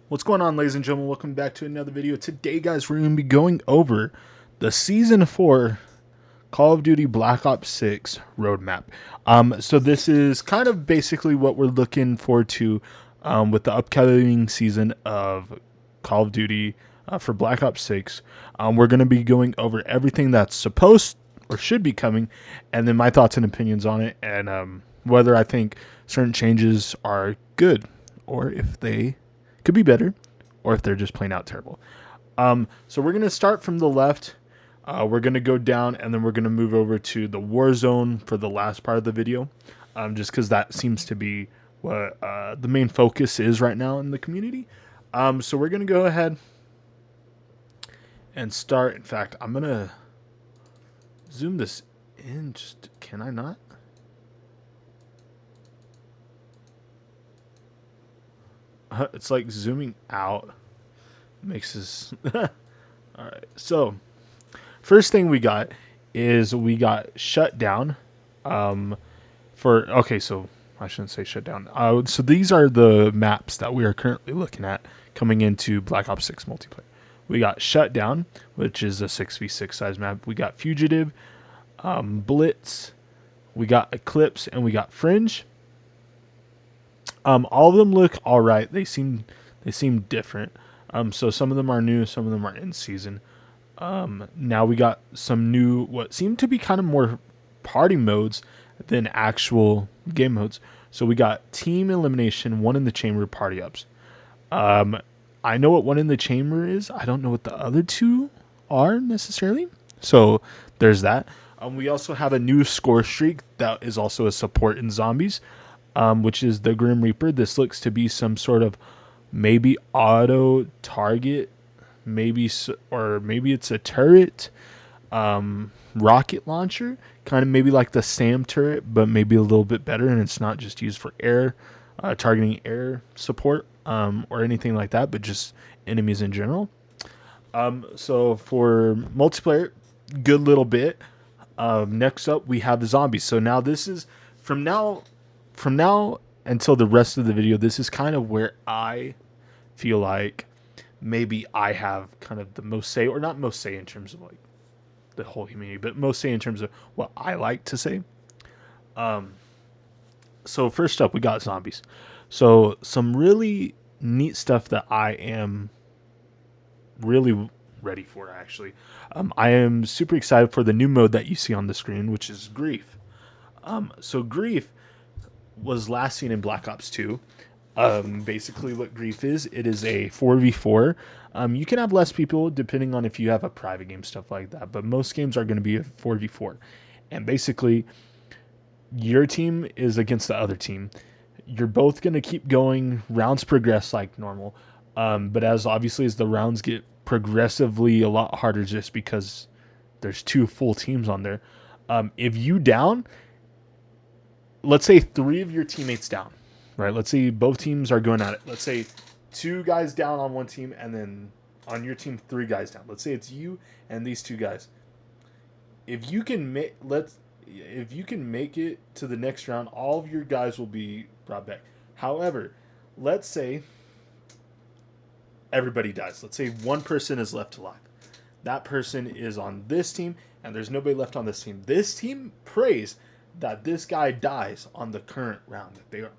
What's going on, ladies and gentlemen? Welcome back to another video. Today, guys, we're going to be going over the Season 4 Call of Duty Black Ops 6 roadmap. So this is kind of basically what we're looking forward to with the upcoming season of Call of Duty for Black Ops 6. We're going to be going over everything that's supposed or should be coming, and then my thoughts and opinions on it, and whether I think certain changes are good or if they could be better, or if they're just plain out terrible. So we're gonna start from the left. We're gonna go down, and then we're gonna move over to the war zone for the last part of the video, just because that seems to be what the main focus is right now in the community. So we're gonna go ahead and start. In fact, I'm gonna zoom this in. Just can I not? It's like zooming out makes this. All right, so first thing we got is we got shut down. So I shouldn't say shut down. So these are the maps that we are currently looking at coming into Black Ops 6 multiplayer. We got shut down, which is a 6v6 size map. We got fugitive, blitz. We got eclipse, and we got fringe. All of them look all right. They seem different. So some of them are new, some of them are in season. Now we got some new, what seem to be kind of more party modes than actual game modes. So we got team elimination, one in the chamber, party ups. I know what one in the chamber is. I don't know what the other two are necessarily. So there's that. We also have a new score streak that is also a support in zombies, which is the Grim Reaper. This looks to be some sort of maybe auto target, maybe it's a turret, rocket launcher, kind of maybe like the SAM turret, but maybe a little bit better, and it's not just used for air targeting air support or anything like that, but just enemies in general. So for multiplayer, good little bit. Next up, we have the zombies. So now this is from now until the rest of the video. This is kind of where I feel like maybe I have kind of the most say, or not most say in terms of like the whole community, but most say in terms of what I like to say. So first up, we got zombies. So some really neat stuff that I am really ready for, actually. I am super excited for the new mode that you see on the screen, which is Grief. So Grief was last seen in Black Ops 2. Basically, what Grief is, it is a 4v4. You can have less people depending on if you have a private game, stuff like that, but most games are going to be a 4v4. And basically, your team is against the other team. You're both going to keep going. Rounds progress like normal. But as the rounds get progressively a lot harder just because there's two full teams on there. If you down, let's say 3 of your teammates down, right? Let's say both teams are going at it. Let's say 2 guys down on one team, and then on your team 3 guys down. Let's say it's you and these 2 guys. If you can make it to the next round, all of your guys will be brought back. However, let's say everybody dies. Let's say one person is left alive. That person is on this team, and there's nobody left on this team. This team prays that this guy dies on the current round that they are on.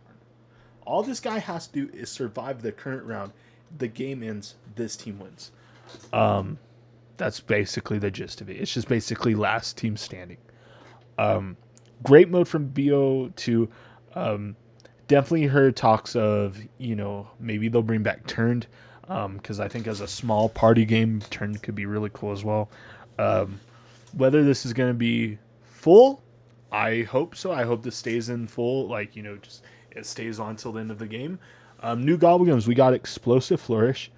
All this guy has to do is survive the current round. The game ends. This team wins. That's basically the gist of it. It's just basically last team standing. Great mode from BO2. Definitely heard talks of, maybe they'll bring back Turned, because I think as a small party game, Turned could be really cool as well. Whether this is going to be full, I hope so. I hope this stays in full, just it stays on till the end of the game. New Gobblegums, we got Explosive Flourish,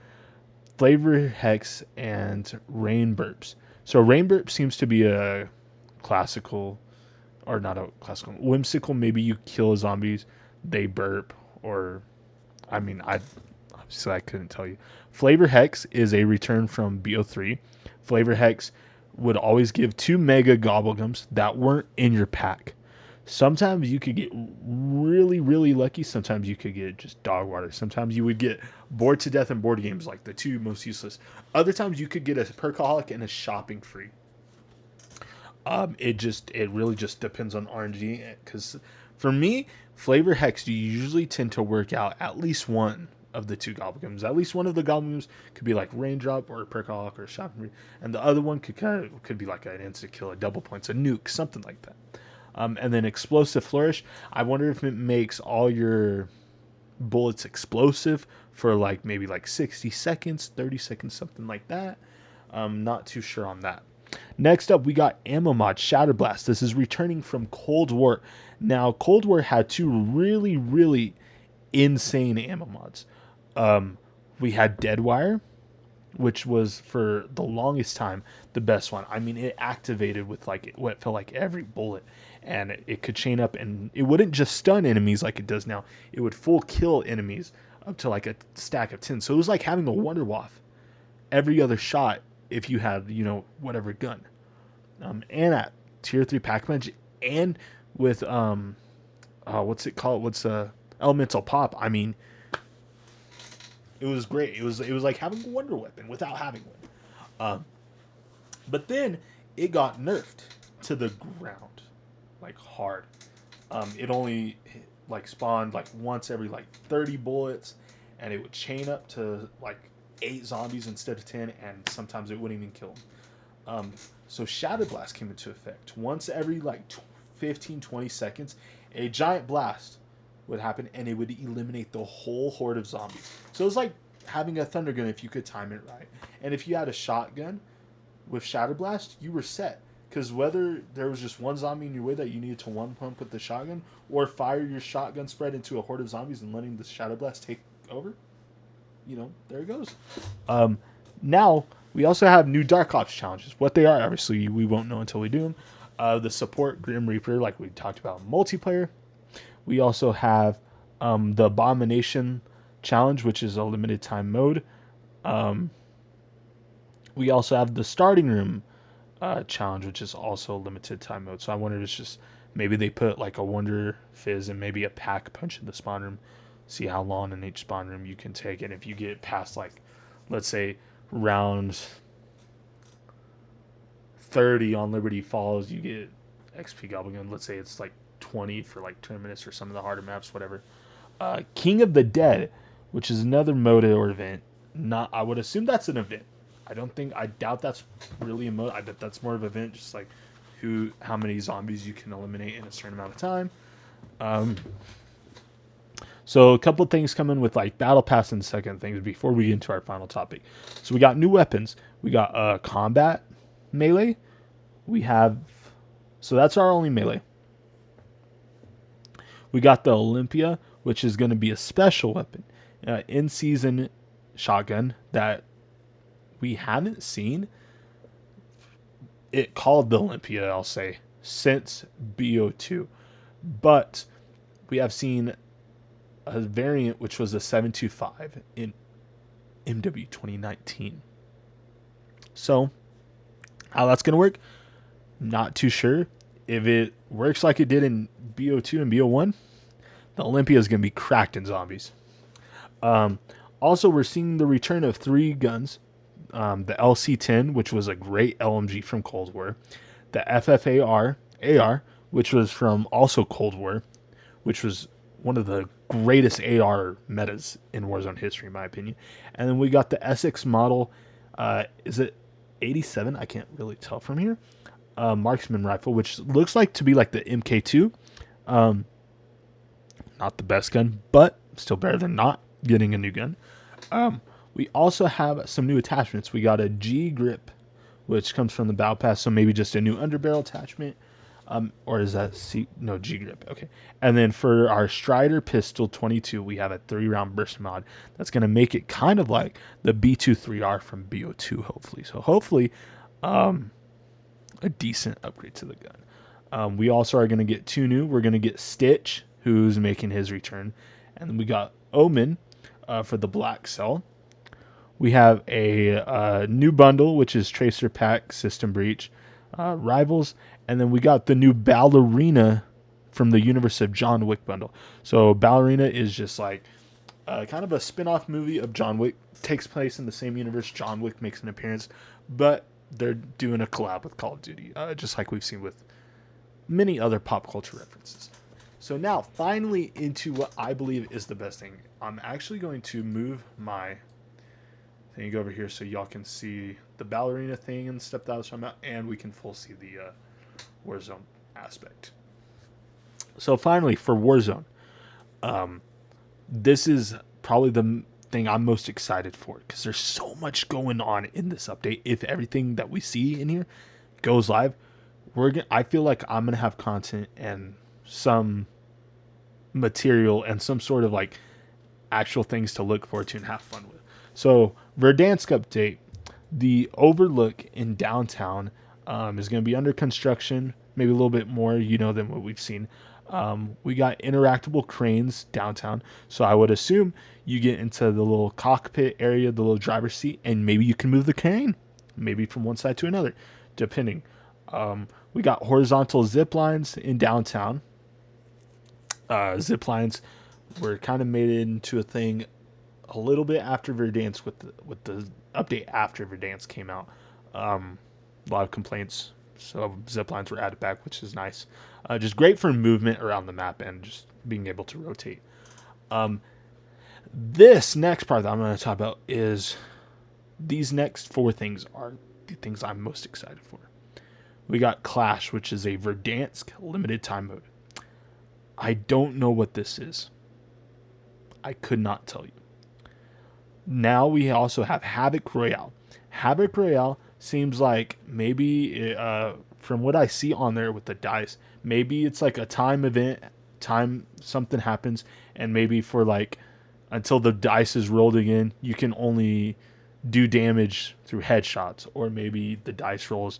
Flavor Hex, and Rain Burps. So Rain Burp seems to be a classical, or not a classical, whimsical. Maybe you kill zombies, they burp, or obviously I couldn't tell you. Flavor Hex is a return from BO3. Flavor Hex would always give 2 mega gobblegums that weren't in your pack. Sometimes you could get really, really lucky. Sometimes you could get just dog water. Sometimes you would get bored to death in board games, like the two most useless. Other times you could get a perkaholic and a shopping free. It really just depends on RNG. Because for me, flavor hex, you usually tend to work out at least one of the two goblins. At least one of the goblins could be like raindrop or perkaholic or shopping free, and the other one could be like an instant kill, a double points, a nuke, something like that. And then explosive flourish. I wonder if it makes all your bullets explosive for like maybe like 60 seconds, 30 seconds, something like that. I'm not too sure on that. Next up, we got Ammo Mod Shatter Blast. This is returning from Cold War. Now, Cold War had two really, really insane ammo mods. Um, we had Deadwire, which was for the longest time the best one. I mean, it activated with like what felt like every bullet, and it could chain up, and it wouldn't just stun enemies like it does now. It would full kill enemies up to like a stack of 10. So it was like having a Wonder Waff every other shot if you had, whatever gun. And at tier 3 pack punch, and with what's it called? What's elemental pop? I mean, it was great. It was like having a wonder weapon without having one. But then it got nerfed to the ground, like hard. It only like spawned like once every like 30 bullets, and it would chain up to like 8 zombies instead of 10, and sometimes it wouldn't even kill them. So Shadow Blast came into effect. Once every like 15, 20 seconds, a giant blast would happen, and it would eliminate the whole horde of zombies. So it was like having a thunder gun if you could time it right. And if you had a shotgun with Shadow Blast, you were set. Because whether there was just one zombie in your way that you needed to one pump with the shotgun, or fire your shotgun spread into a horde of zombies and letting the Shadow Blast take over, there it goes. Now, we also have new Dark Ops challenges. What they are, obviously, we won't know until we do them. The support Grim Reaper, like we talked about, multiplayer. We also have the Abomination challenge, which is a limited time mode. We also have the Starting Room challenge, which is also a limited time mode. So I wonder if it's just maybe they put like a Wonder Fizz and maybe a pack punch in the spawn room. See how long in each spawn room you can take. And if you get past like, let's say, round 30 on Liberty Falls, you get XP Goblin. Let's say it's like 20 for like 10 minutes or some of the harder maps, whatever. King of the Dead, which is another mode or event. I would assume that's an event. I doubt that's really a mode. I bet that's more of an event, just like how many zombies you can eliminate in a certain amount of time. So a couple of things coming with like Battle Pass and second things before we get into our final topic. So we got new weapons. We got combat melee. So that's our only melee. We got the Olympia, which is going to be a special weapon, in-season shotgun that we haven't seen it called the Olympia, I'll say, since BO2. But we have seen a variant which was a 725 in MW 2019. So, how that's going to work, not too sure. If it works like it did in BO2 and BO1, the Olympia is going to be cracked in zombies. Also, we're seeing the return of 3 guns. The LC-10, which was a great LMG from Cold War. The FFAR, which was from also Cold War, which was one of the greatest AR metas in Warzone history, in my opinion. And then we got the Essex model. Is it 87? I can't really tell from here. Marksman rifle, which looks like to be like the MK2. Not the best gun, but still better than not getting a new gun. We also have some new attachments. We got a G grip, which comes from the Battle Pass, so maybe just a new underbarrel attachment. Or is that C? No, G grip. Okay. And then for our Strider Pistol 22, we have a 3-round burst mod that's going to make it kind of like the B23R from BO2, hopefully. So hopefully, a decent upgrade to the gun. We also are going to get 2 new. We're going to get Stitch, who's making his return. And then we got Omen for the Black Cell. We have a new bundle, which is Tracer Pack, System Breach, Rivals. And then we got the new Ballerina from the universe of John Wick bundle. So Ballerina is just like kind of a spin-off movie of John Wick. Takes place in the same universe. John Wick makes an appearance, but they're doing a collab with Call of Duty, just like we've seen with many other pop culture references. So now, finally, into what I believe is the best thing. I'm actually going to move my thing over here so y'all can see the ballerina thing and stuff that I was talking about, and we can full see the Warzone aspect. So finally, for Warzone, um, this is probably the thing I'm most excited for because there's so much going on in this update. If everything that we see in here goes live, I feel like I'm gonna have content and some material and some sort of like actual things to look forward to and have fun with. So Verdansk update, the Overlook in downtown is going to be under construction, maybe a little bit more, than what we've seen. We got interactable cranes downtown, so I would assume you get into the little cockpit area, the little driver's seat, and maybe you can move the crane, maybe from one side to another, depending. We got horizontal zip lines in downtown. Zip lines were kind of made into a thing a little bit after Verdansk with the update after Verdansk came out. A lot of complaints, so zip lines were added back, which is nice. Just great for movement around the map and just being able to rotate. This next part that I'm going to talk about is these next four things are the things I'm most excited for. We got Clash, which is a Verdansk limited time mode. I don't know what this is. I could not tell you. Now we also have Havoc Royale. Havoc Royale seems like maybe, from what I see on there with the dice, maybe it's like a time event, time something happens, and maybe for like until the dice is rolled again, you can only do damage through headshots, or maybe the dice rolls.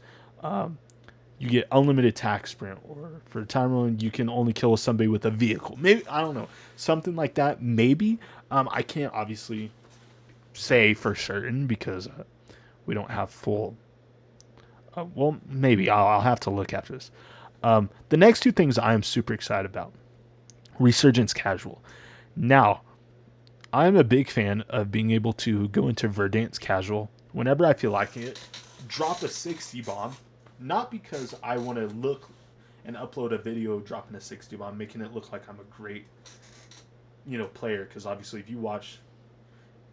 You get unlimited attack sprint, or for time rolling, you can only kill somebody with a vehicle. Maybe, I don't know, something like that. Maybe I can't obviously say for certain because we don't have full. Well, maybe I'll have to look after this. The next two things I am super excited about: Resurgence Casual. Now, I'm a big fan of being able to go into Verdansk Casual whenever I feel like it, drop a 60 bomb, not because I want to look and upload a video dropping a 60 bomb, making it look like I'm a great, player. Because obviously, if you watch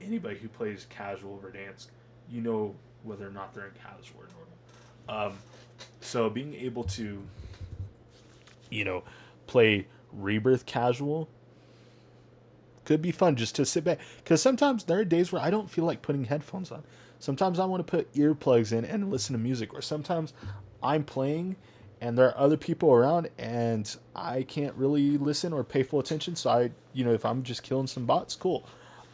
anybody who plays casual Verdansk, you know whether or not they're in casual or normal. So being able to, you know, play Rebirth casual could be fun just to sit back. Because sometimes there are days where I don't feel like putting headphones on. Sometimes I want to put earplugs in and listen to music. Or sometimes I'm playing and there are other people around and I can't really listen or pay full attention. So if I'm just killing some bots, cool.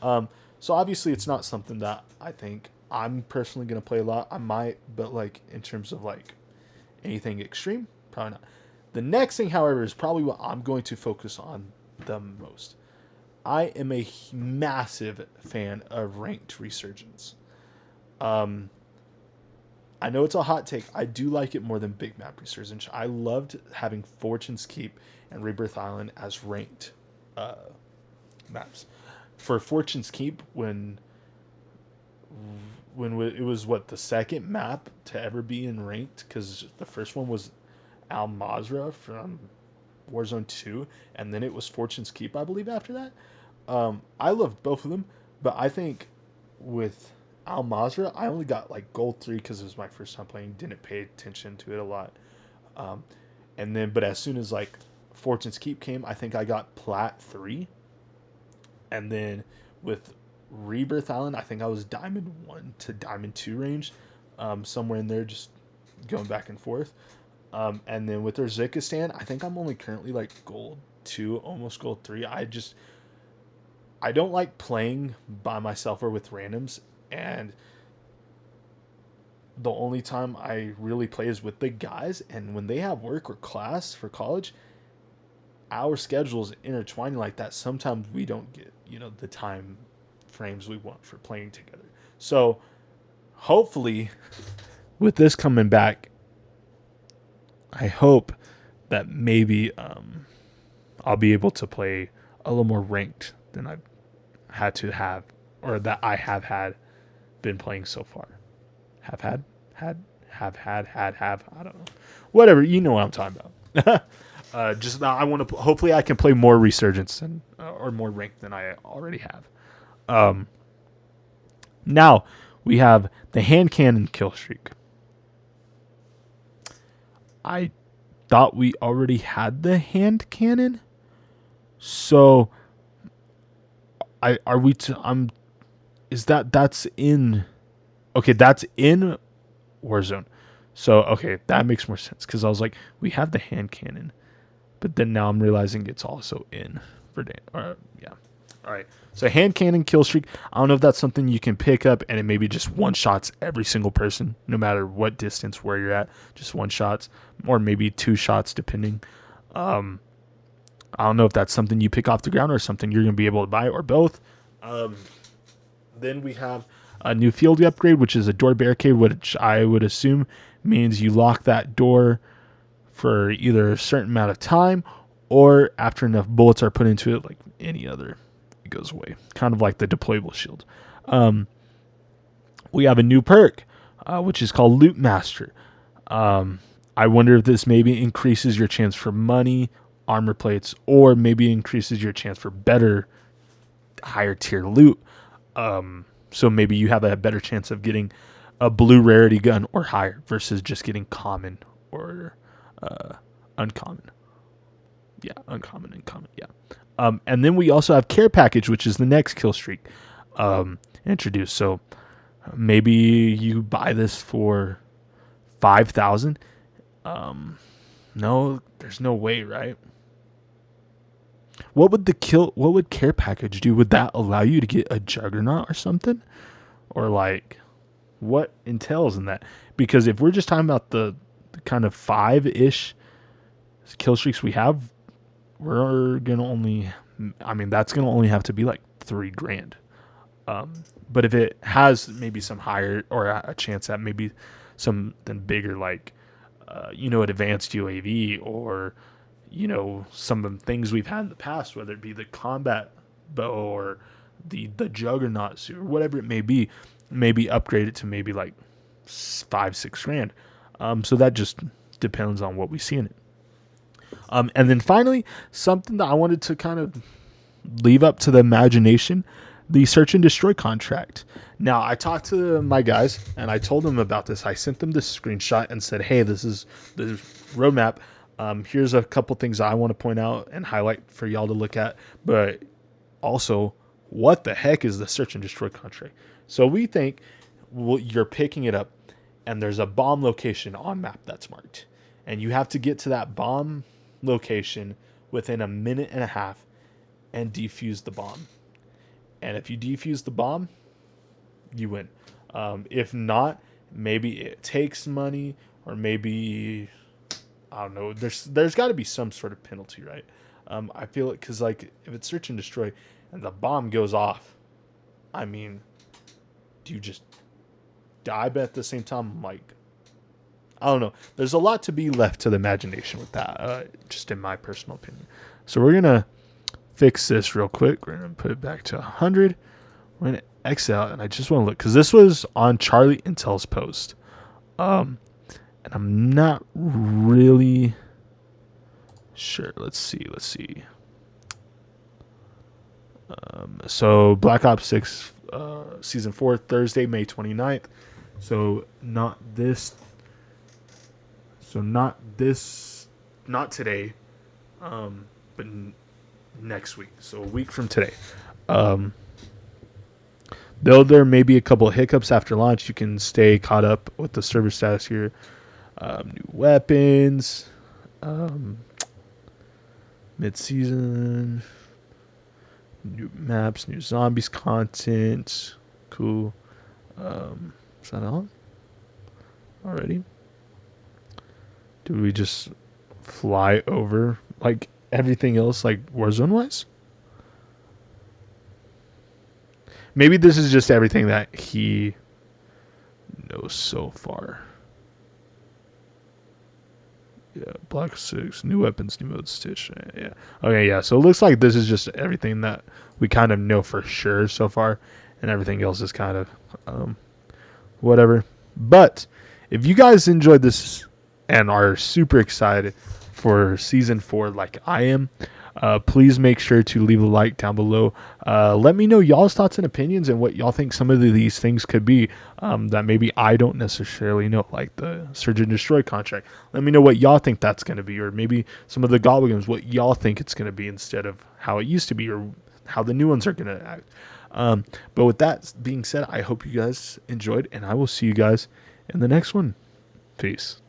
So obviously it's not something that I think I'm personally going to play a lot. I might, but like in terms of like anything extreme, probably not. The next thing, however, is probably what I'm going to focus on the most. I am a massive fan of ranked resurgence. Um, I know it's a hot take. I do like it more than big map resurgence. I loved having Fortune's Keep and Rebirth Island as ranked uh, maps. For Fortune's Keep, when it was the second map to ever be in ranked, because the first one was Al Mazrah from Warzone 2, and then it was Fortune's Keep, I believe, after that. I loved both of them, but I think with Al Mazrah, I only got like gold 3 because it was my first time playing, didn't pay attention to it a lot. Um, but as soon as like Fortune's Keep came, I think I got plat 3. And then with Rebirth Island, I think I was Diamond 1 to Diamond 2 range, somewhere in there, just going back and forth. And then with Uzbekistan, I think I'm only currently like gold 2, almost gold 3. I don't like playing by myself or with randoms, and the only time I really play is with the guys. And when they have work or class for college, our schedules intertwining like that, sometimes we don't get the time frames we want for playing together. So hopefully with this coming back, I hope that maybe I'll be able to play a little more ranked than I've had to have, or that I have had been playing so far. Have had. I don't know. Whatever. You know what I'm talking about. Just I want to. Hopefully, I can play more Resurgence and or more ranked than I already have. Um, Now we have the hand cannon kill streak. I thought we already had the hand cannon, so I are we? I'm. Is that's in? Okay, that's in Warzone. So okay, that makes more sense because I was like, we have the hand cannon, but then now I'm realizing it's also in Verdansk. Yeah. All right. So hand cannon kill streak. I don't know if that's something you can pick up and it maybe just one shots every single person, no matter what distance where you're at, just one shots, or maybe two shots depending. Um, I don't know if that's something you pick off the ground or something you're gonna be able to buy or both. Um, then we have a new field upgrade, which is a door barricade, which I would assume means you lock that door for either a certain amount of time or after enough bullets are put into it, like any other, it goes away. Kind of like the deployable shield. Um, we have a new perk, which is called Loot Master. I wonder if this maybe increases your chance for money, armor plates, or maybe increases your chance for better, higher tier loot. So maybe you have a better chance of getting a blue rarity gun or higher versus just getting common or uncommon. Yeah, uncommon. Yeah. And then we also have care package, which is the next kill streak introduced. So maybe you buy this for 5,000. No, there's no way, right? What would care package do? Would that allow you to get a juggernaut or something? Or like what entails in that? Because if we're just talking about the kind of 5-ish kill streaks we have, we're gonna only, I mean, that's gonna only have to be like $3,000. But if it has maybe some higher or a chance at maybe something bigger, like an advanced UAV or some of the things we've had in the past, whether it be the combat bow or the juggernaut suit or whatever it may be, maybe upgrade it to maybe like 5-6 grand. So that just depends on what we see in it. And then finally, something that I wanted to kind of leave up to the imagination, the search and destroy contract. Now, I talked to my guys and I told them about this. I sent them this screenshot and said, hey, this is the roadmap. Here's a couple things I want to point out and highlight for y'all to look at. But also, what the heck is the search and destroy contract? So we think you're picking it up and there's a bomb location on map that's marked. And you have to get to that bomb location within a minute and a half and defuse the bomb. And if you defuse the bomb, you win. If not, maybe it takes money, or maybe I don't know. There's got to be some sort of penalty, right? I feel it because like if it's search and destroy and the bomb goes off, I mean, do you just die? But at the same time, like I don't know. There's a lot to be left to the imagination with that, just in my personal opinion. So we're gonna fix this real quick. We're gonna put it back to 100. We're gonna X out, and I just want to look because this was on Charlie Intel's post, and I'm not really sure. Let's see. So Black Ops 6 Season 4, Thursday, May 29th. So not this. Not today, but next week. So a week from today. Though there may be a couple of hiccups after launch, you can stay caught up with the server status here. New weapons, mid-season, new maps, new zombies content. Cool. Is that on already? Did we just fly over like everything else, like Warzone wise? Maybe this is just everything that he knows so far. Yeah, Block 6, new weapons, new mode, Stitch. Yeah. Okay, yeah. So it looks like this is just everything that we kind of know for sure so far, and everything else is kind of whatever. But if you guys enjoyed this and are super excited for season 4 like I am, please make sure to leave a like down below. Let me know y'all's thoughts and opinions and what y'all think some of these things could be that maybe I don't necessarily know, like the Search and Destroy contract. Let me know what y'all think that's going to be, or maybe some of the Goblins, what y'all think it's going to be instead of how it used to be, or how the new ones are going to act. But with that being said, I hope you guys enjoyed, and I will see you guys in the next one. Peace.